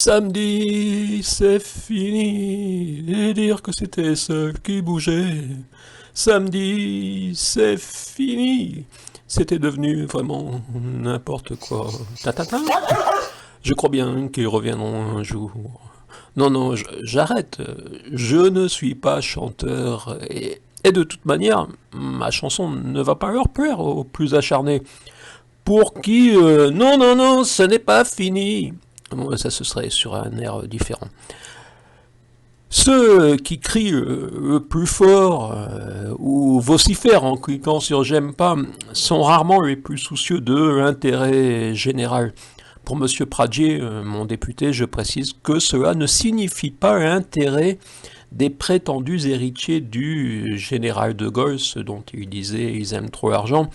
Samedi, c'est fini, et dire que c'était seul qui bougeait. Samedi, c'est fini, c'était devenu vraiment n'importe quoi. Ta ta ta. Je crois bien qu'ils reviendront un jour. Non, non, j'arrête. Je ne suis pas chanteur et de toute manière, ma chanson ne va pas leur plaire aux plus acharnés. Pour qui, non, non, non, ce n'est pas fini. Bon, ça, ce serait sur un air différent. Ceux qui crient le plus fort ou vocifèrent en cliquant sur j'aime pas sont rarement les plus soucieux de l'intérêt général. Pour Monsieur Pradier, mon député, je précise que cela ne signifie pas l'intérêt des prétendus héritiers du général de Gaulle, ce dont il disait ils aiment trop l'argent,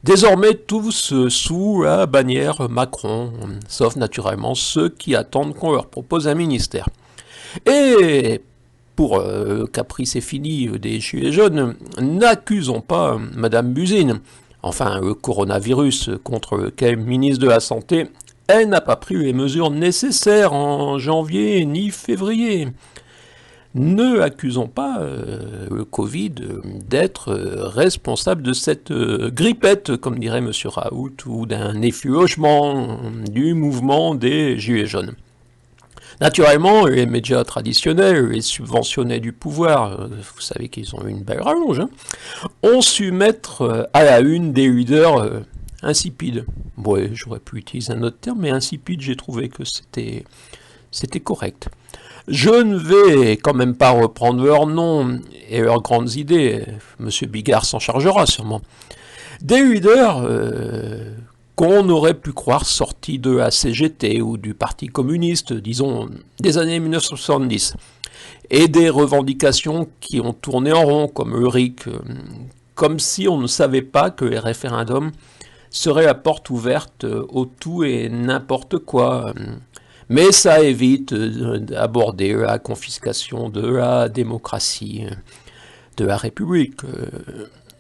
désormais tous sous la bannière Macron, sauf naturellement ceux qui attendent qu'on leur propose un ministère. Et pour caprice et fini des gilets jaunes, n'accusons pas Madame Buzyn, enfin le coronavirus contre lequel ministre de la Santé, elle n'a pas pris les mesures nécessaires en janvier ni février. Ne accusons pas le Covid d'être responsable de cette grippette, comme dirait M. Raoult, ou d'un effuogement du mouvement des Gilets jaunes. Naturellement, les médias traditionnels, les subventionnés du pouvoir, vous savez qu'ils ont eu une belle rallonge, ont su mettre à la une des leaders insipides. Ouais, j'aurais pu utiliser un autre terme, mais insipide, j'ai trouvé que c'était correct. Je ne vais quand même pas reprendre leurs noms et leurs grandes idées. Monsieur Bigard s'en chargera sûrement. Des leaders qu'on aurait pu croire sortis de la CGT ou du Parti communiste, disons, des années 1970. Et des revendications qui ont tourné en rond, comme le RIC, comme si on ne savait pas que les référendums seraient la porte ouverte au tout et n'importe quoi. Mais ça évite d'aborder la confiscation de la démocratie, de la République.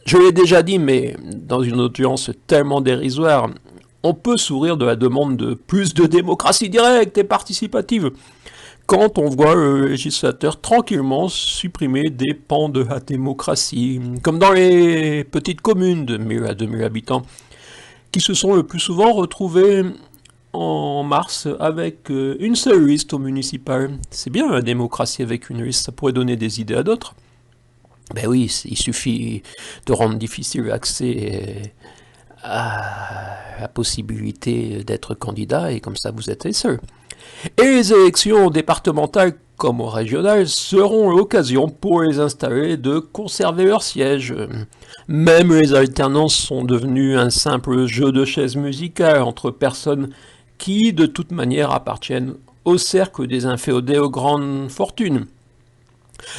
Je l'ai déjà dit, mais dans une audience tellement dérisoire, on peut sourire de la demande de plus de démocratie directe et participative quand on voit le législateur tranquillement supprimer des pans de la démocratie, comme dans les petites communes de 1000 à 2000 habitants, qui se sont le plus souvent retrouvés en mars avec une seule liste au municipal. C'est bien la démocratie avec une liste, ça pourrait donner des idées à d'autres. Ben oui, il suffit de rendre difficile l'accès à la possibilité d'être candidat et comme ça vous êtes les seuls. Et les élections départementales comme régionales seront l'occasion pour les installés de conserver leur siège. Même les alternances sont devenues un simple jeu de chaises musicales entre personnes qui, de toute manière, appartiennent au cercle des inféodés aux grandes fortunes.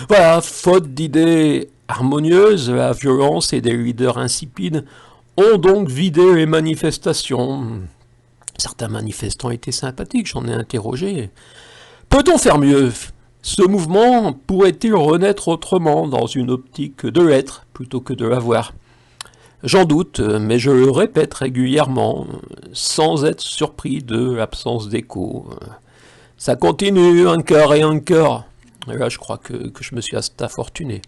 Voilà, faute d'idées harmonieuses, la violence et des leaders insipides ont donc vidé les manifestations. Certains manifestants étaient sympathiques, j'en ai interrogé. Peut-on faire mieux? Ce mouvement pourrait-il renaître autrement, dans une optique de l'être plutôt que de l'avoir? J'en doute, mais je le répète régulièrement, sans être surpris de l'absence d'écho. Ça continue, encore et encore. Et là, je crois que je me suis assez fortuné.